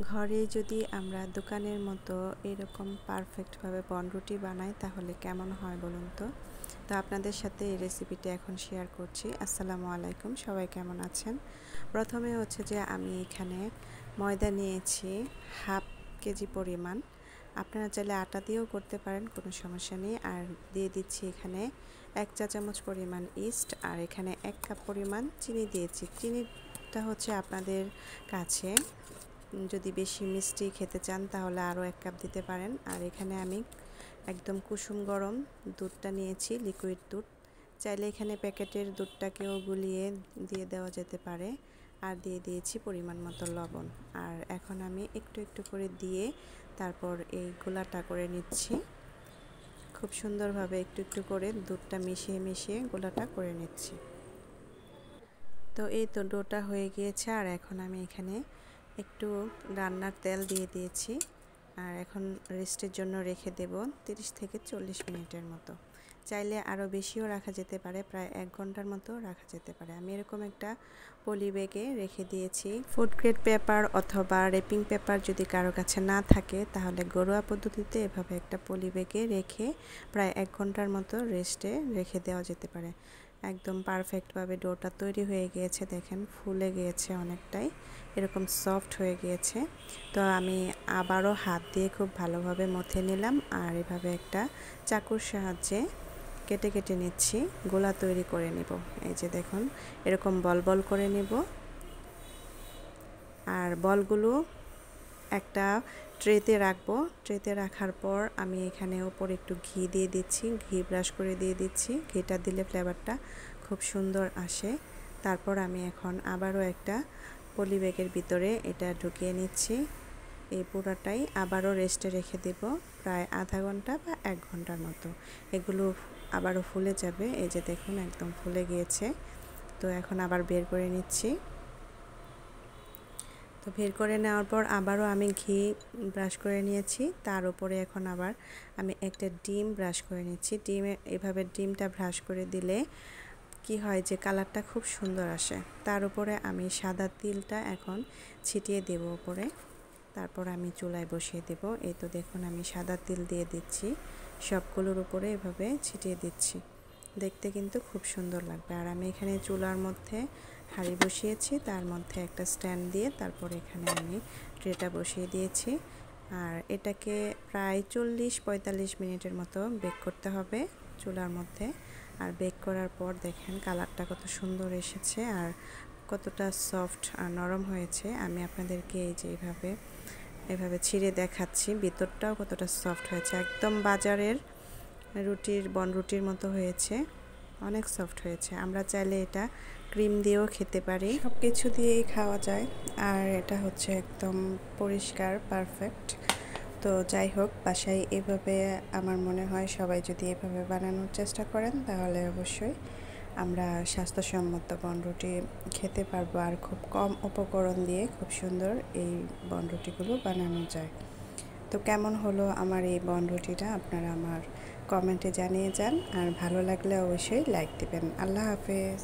ঘরে যদি আমরা দোকানের মতো এরকম পারফেক্টভাবে বনরুটি বানাই তাহলে কেমন হয় বলুন তো। তো আপনাদের সাথে এই রেসিপিটা এখন শেয়ার করছি। আসসালামু আলাইকুম, সবাই কেমন আছেন। প্রথমে হচ্ছে যে আমি এখানে ময়দা নিয়েছি হাফ কেজি পরিমাণ। আপনারা চাইলে আটা দিয়েও করতে পারেন, কোনো সমস্যা নেই। আর দিয়ে দিচ্ছি এখানে 1 চা চামচ পরিমাণ ইস্ট, আর এখানে 1 কাপ পরিমাণ চিনি দিয়েছি। চিনিটা হচ্ছে আপনাদের কাছে, যদি বেশি মিষ্টি খেতে চান তাহলে আরও 1 কাপ দিতে পারেন। আর এখানে আমি একদম কুসুম গরম দুধটা নিয়েছি, লিকুইড দুধ। চাইলে এখানে প্যাকেটের দুধটাকেও গুলিয়ে দিয়ে দেওয়া যেতে পারে। আর দিয়ে দিয়েছি পরিমাণ মতো লবণ। আর এখন আমি একটু একটু করে দিয়ে তারপর এই গোলাটা করে নিচ্ছি। খুব সুন্দরভাবে একটু একটু করে দুধটা মিশিয়ে মিশিয়ে গোলাটা করে নিচ্ছি। তো এই তো ডোটা হয়ে গিয়েছে। আর এখন আমি এখানে একটু রান্নার তেল দিয়ে দিয়েছি। আর এখন রেস্টের জন্য রেখে দেব 30 থেকে 40 মিনিটের মতো। চাইলে আরও বেশিও রাখা যেতে পারে, প্রায় 1 ঘন্টার মতো রাখা যেতে পারে। আমি এরকম একটা পলি ব্যাগে রেখে দিয়েছি। ফুড গ্রেড পেপার অথবা র্যাপিং পেপার যদি কারো কাছে না থাকে তাহলে ঘরোয়া পদ্ধতিতে এভাবে একটা পলি ব্যাগে রেখে প্রায় 1 ঘন্টার মতো রেস্টে রেখে দেওয়া যেতে পারে। একদম পারফেক্টভাবে ডোটা তৈরি হয়ে গিয়েছে, দেখেন ফুলে গিয়েছে অনেকটাই, এরকম সফট হয়ে গিয়েছে। তো আমি আবারও হাত দিয়ে খুব ভালোভাবে মথে নিলাম। আর এভাবে একটা চাকুর সাহায্যে কেটে কেটে নিচ্ছি, গোলা তৈরি করে নেব। এই যে দেখুন, এরকম বল বল করে নেব। আর বলগুলো একটা ট্রেতে রাখবো। ট্রেতে রাখার পর আমি এখানে ওপর একটু ঘি দিয়ে দিচ্ছি, ঘি ব্রাশ করে দিয়ে দিচ্ছি। ঘিটা দিলে ফ্লেভারটা খুব সুন্দর আসে। তারপর আমি এখন আবারও একটা পলি ব্যাগের ভিতরে এটা ঢুকিয়ে নিচ্ছি। এই পুরাটাই আবারও রেস্টে রেখে দেব প্রায় আধা ঘন্টা বা 1 ঘন্টার মতো। এগুলো আবারও ফুলে যাবে। এই যে দেখুন, একদম ফুলে গিয়েছে। তো এখন আবার বের করে নিচ্ছি। তো বের করে নেওয়ার পর আবারও আমি ঘি ব্রাশ করে নিয়েছি। তার উপরে এখন আবার আমি একটা ডিম ব্রাশ করে নিচ্ছি। এভাবে ডিমটা ব্রাশ করে দিলে কি হয় যে কালারটা খুব সুন্দর আসে। তার উপরে আমি সাদা তিলটা এখন ছিটিয়ে দেব উপরে। তারপর আমি চুলায় বসিয়ে দেব। এই তো দেখুন, আমি সাদা তিল দিয়ে দিচ্ছি, সবগুলোর উপরে এভাবে ছিটিয়ে দিচ্ছি। দেখতে কিন্তু খুব সুন্দর লাগবে। আর আমি এখানে চুলার মধ্যে হাঁড়ি বসিয়েছি, তার মধ্যে একটা স্ট্যান্ড দিয়ে তারপর এখানে আমি ট্রেটা বসিয়ে দিয়েছি। আর এটাকে প্রায় 40-45 মিনিটের মতো বেক করতে হবে চুলার মধ্যে। আর বেক করার পর দেখেন কালারটা কত সুন্দর এসেছে আর কতটা সফট আর নরম হয়েছে। আমি আপনাদেরকে এই যে এভাবে ছিঁড়ে দেখাচ্ছি, ভিতরটাও কতটা সফট হয়েছে। একদম বাজারের বনরুটির মতো হয়েছে, অনেক সফট হয়েছে। আমরা চাইলে এটা ক্রিম দিয়েও খেতে পারি, সব কিছু দিয়েই খাওয়া যায়। আর এটা হচ্ছে একদম পরিষ্কার, পারফেক্ট। তো যাই হোক, বাসায় এভাবে আমার মনে হয় সবাই যদি এভাবে বানানোর চেষ্টা করেন তাহলে অবশ্যই আমরা স্বাস্থ্যসম্মত বনরুটি খেতে পারবো। আর খুব কম উপকরণ দিয়ে খুব সুন্দর এই বনরুটিগুলো বানানো যায়। তো কেমন হলো আমার এই বনরুটিটা আপনারা আমার কমেন্টে জানিয়ে যান। আর ভালো লাগলে অবশ্যই লাইক দেবেন। আল্লাহ হাফেজ।